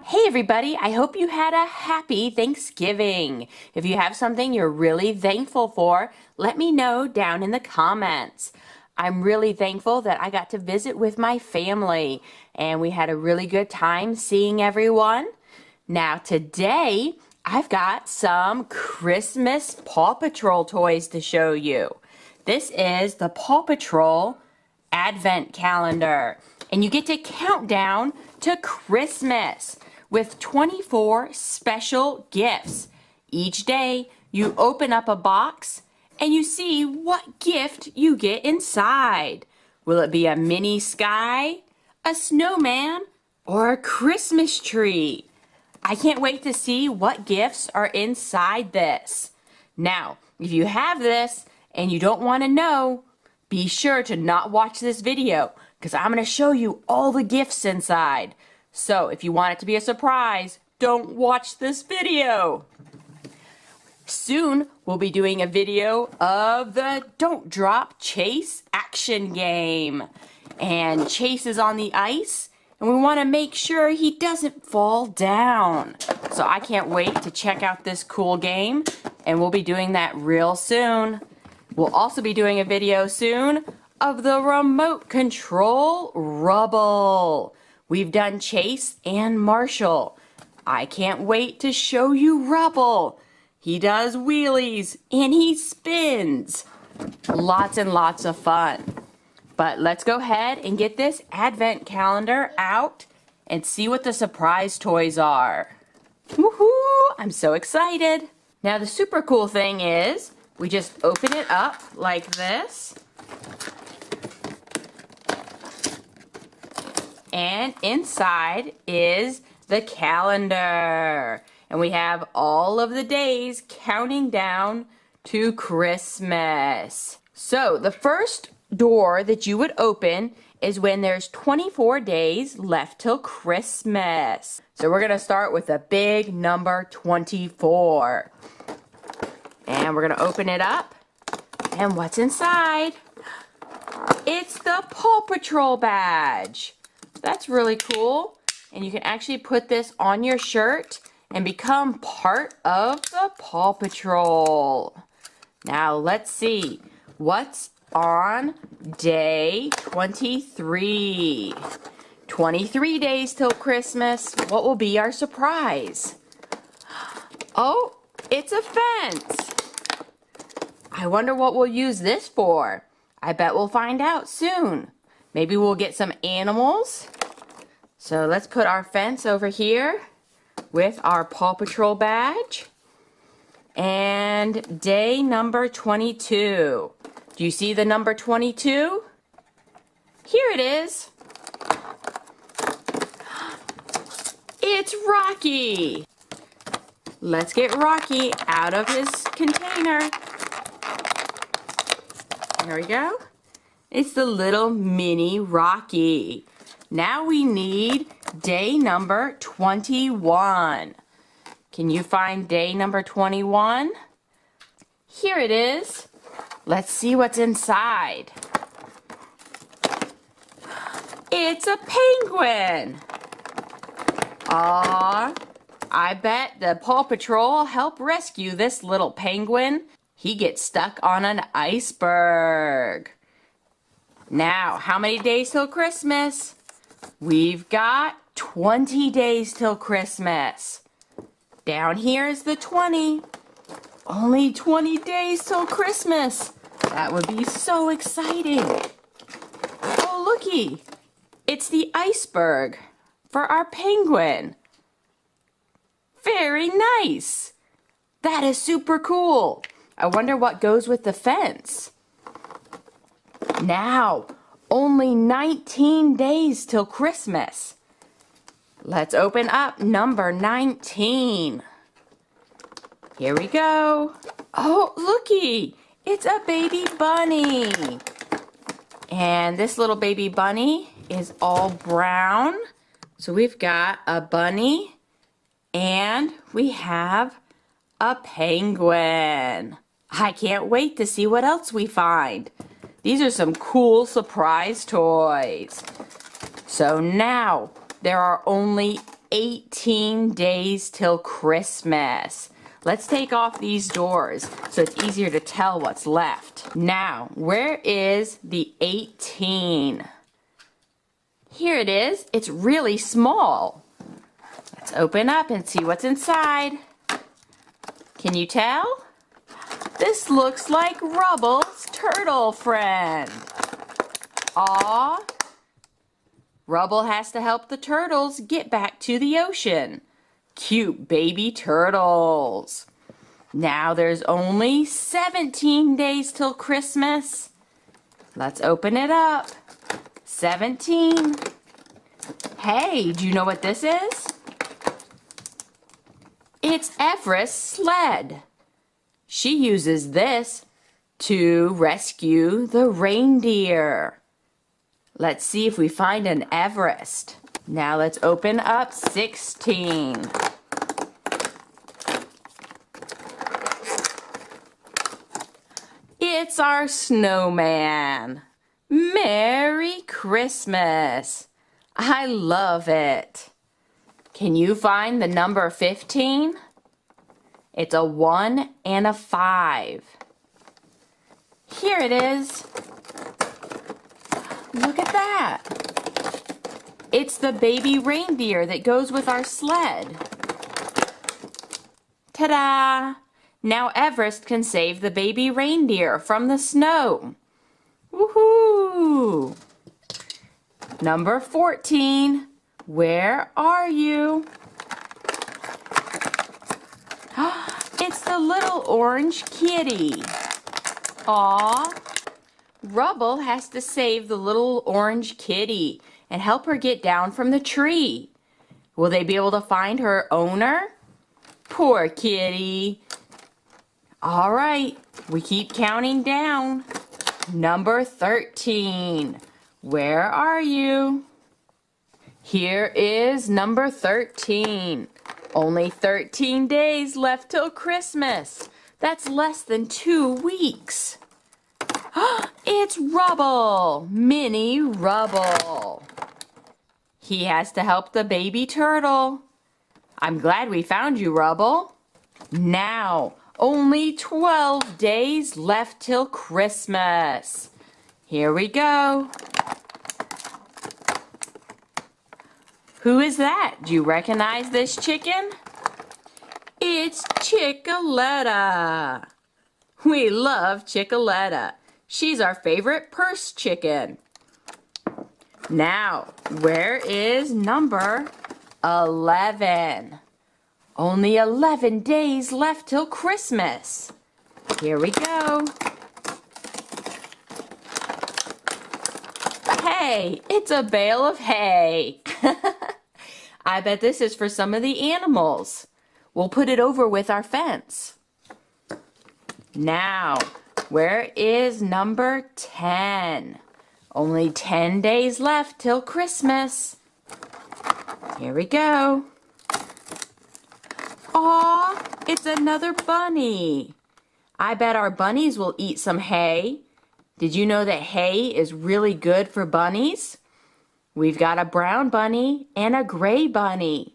Hey everybody, I hope you had a happy Thanksgiving. If you have something you're really thankful for, let me know down in the comments. I'm really thankful that I got to visit with my family and we had a really good time seeing everyone. Now today, I've got some Christmas Paw Patrol toys to show you. This is the Paw Patrol Advent Calendar, and you get to count down to Christmas with 24 special gifts. Each day, you open up a box and you see what gift you get inside. Will it be a mini sky, a snowman, or a Christmas tree? I can't wait to see what gifts are inside this. Now, if you have this and you don't want to know, be sure to not watch this video because I'm going to show you all the gifts inside. So if you want it to be a surprise, don't watch this video. Soon we'll be doing a video of the Don't Drop Chase action game. And Chase is on the ice and we want to make sure he doesn't fall down. So I can't wait to check out this cool game, and we'll be doing that real soon. We'll also be doing a video soon of the remote control Rubble. We've done Chase and Marshall. I can't wait to show you Rubble. He does wheelies and he spins. Lots and lots of fun. But let's go ahead and get this advent calendar out and see what the surprise toys are. Woohoo! I'm so excited. Now the super cool thing is we just open it up like this. And inside is the calendar. And we have all of the days counting down to Christmas. So the first door that you would open is when there's 24 days left till Christmas. So we're going to start with the big number 24. And we're going to open it up. And what's inside? It's the Paw Patrol badge. That's really cool. And you can actually put this on your shirt and become part of the Paw Patrol. Now let's see what's on day 23. 23 days till Christmas. What will be our surprise? Oh, it's a fence. I wonder what we'll use this for. I bet we'll find out soon. Maybe we'll get some animals. So let's put our fence over here with our Paw Patrol badge. And day number 22. Do you see the number 22? Here it is. It's Rocky. Let's get Rocky out of his container. There we go. It's the little mini Rocky. Now we need day number 21. Can you find day number 21? Here it is. Let's see what's inside. It's a penguin. Aww. I bet the Paw Patrol help rescue this little penguin. He gets stuck on an iceberg. Now, how many days till Christmas? We've got 20 days till Christmas. Down here is the 20. Only 20 days till Christmas. That would be so exciting. Oh, looky. It's the iceberg for our penguin. Very nice. That is super cool. I wonder what goes with the fence. Now, only 19 days till Christmas. Let's open up number 19. Here we go. Oh, looky. It's a baby bunny. And this little baby bunny is all brown. So we've got a bunny and we have a penguin. I can't wait to see what else we find. These are some cool surprise toys. So now there are only 18 days till Christmas. Let's take off these doors so it's easier to tell what's left. Now, where is the 18? Here it is. It's really small. Let's open up and see what's inside. Can you tell? This looks like Rubble's turtle friend. Aw. Rubble has to help the turtles get back to the ocean. Cute baby turtles. Now there's only 17 days till Christmas. Let's open it up. 17. Hey, do you know what this is? It's Everest's sled. She uses this to rescue the reindeer. Let's see if we find an Everest. Now let's open up 16. It's our snowman. Merry Christmas. I love it. Can you find the number 15? It's a 1 and a 5. Here it is. Look at that. It's the baby reindeer that goes with our sled. Ta-da! Now Everest can save the baby reindeer from the snow. Woohoo! Number 14. Where are you? It's the little orange kitty. Aw. Rubble has to save the little orange kitty and help her get down from the tree. Will they be able to find her owner? Poor kitty. All right, we keep counting down. Number 13. Where are you? Here is number 13. Only 13 days left till Christmas. That's less than 2 weeks. It's Rubble, Mini Rubble. He has to help the baby turtle. I'm glad we found you, Rubble. Now, only 12 days left till Christmas. Here we go. Who is that? Do you recognize this chicken? It's Chickaletta. We love Chickaletta. She's our favorite purse chicken. Now, where is number 11? Only 11 days left till Christmas. Here we go. Hey, it's a bale of hay. I bet this is for some of the animals. We'll put it over with our fence. Now, where is number 10? Only 10 days left till Christmas. Here we go. Aw, it's another bunny. I bet our bunnies will eat some hay. Did you know that hay is really good for bunnies? We've got a brown bunny and a gray bunny.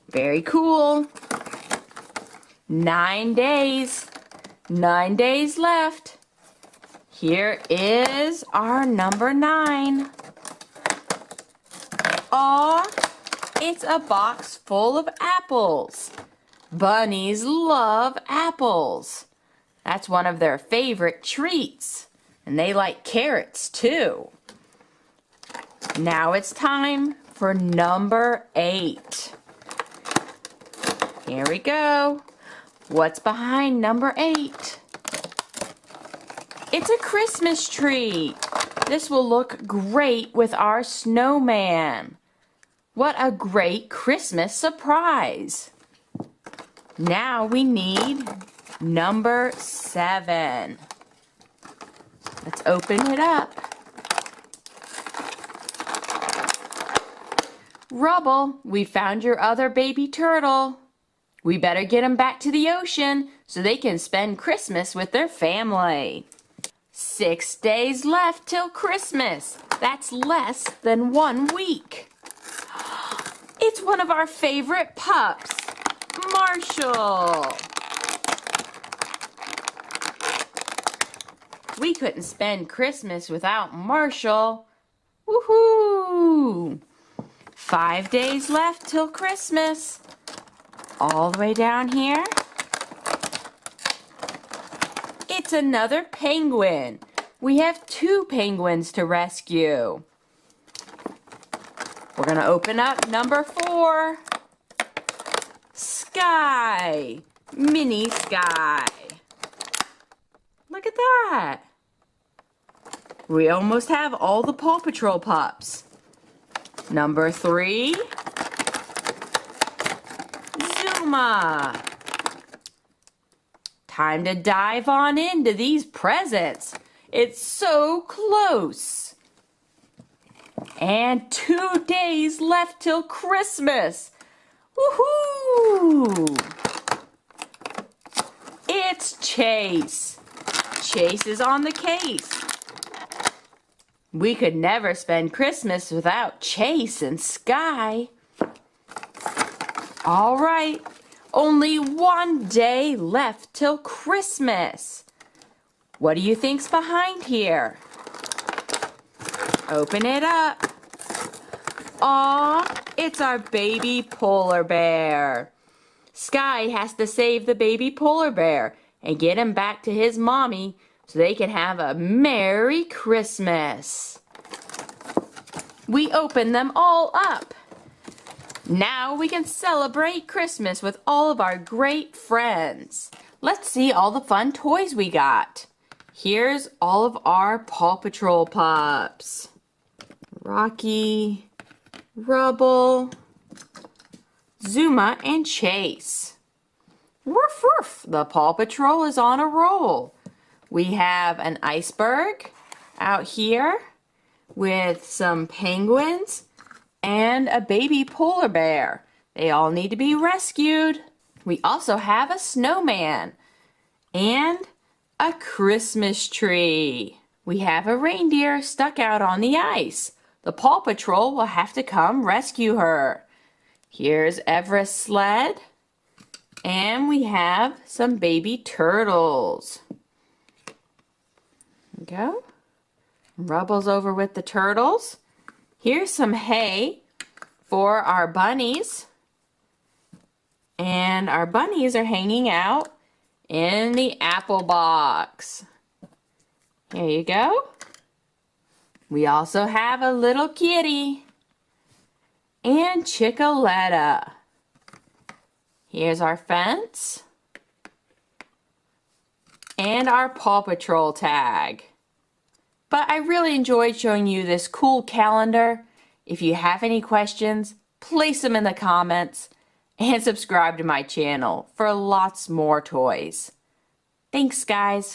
Very cool. 9 days. 9 days left. Here is our number 9. Aw, it's a box full of apples. Bunnies love apples. That's one of their favorite treats. And they like carrots too. Now it's time for number 8. Here we go. What's behind number 8? It's a Christmas tree. This will look great with our snowman. What a great Christmas surprise. Now we need number 7. Let's open it up. Rubble, we found your other baby turtle. We better get them back to the ocean so they can spend Christmas with their family. 6 days left till Christmas. That's less than 1 week. It's one of our favorite pups, Marshall. We couldn't spend Christmas without Marshall. Woohoo! 5 days left till Christmas. All the way down here. It's another penguin. We have 2 penguins to rescue. We're going to open up number 4. Sky. Mini Sky. Look at that. We almost have all the Paw Patrol pups. Number 3. Zuma. Time to dive on into these presents. It's so close. And 2 days left till Christmas. Woohoo! It's Chase. Chase is on the case. We could never spend Christmas without Chase and Sky. All right, only 1 day left till Christmas. What do you think's behind here? Open it up. Aw, it's our baby polar bear. Sky has to save the baby polar bear and get him back to his mommy so they can have a Merry Christmas. We open them all up. Now we can celebrate Christmas with all of our great friends. Let's see all the fun toys we got. Here's all of our Paw Patrol pups. Rocky, Rubble, Zuma, and Chase. Woof woof, the Paw Patrol is on a roll. We have an iceberg out here with some penguins and a baby polar bear. They all need to be rescued. We also have a snowman and a Christmas tree. We have a reindeer stuck out on the ice. The Paw Patrol will have to come rescue her. Here's Everest's sled. And we have some baby turtles. There we go. Rubble's over with the turtles. Here's some hay for our bunnies. And our bunnies are hanging out in the apple box. Here you go. We also have a little kitty and Chickaletta. Here's our fence and our Paw Patrol tag. But I really enjoyed showing you this cool calendar. If you have any questions, place them in the comments and subscribe to my channel for lots more toys. Thanks, guys.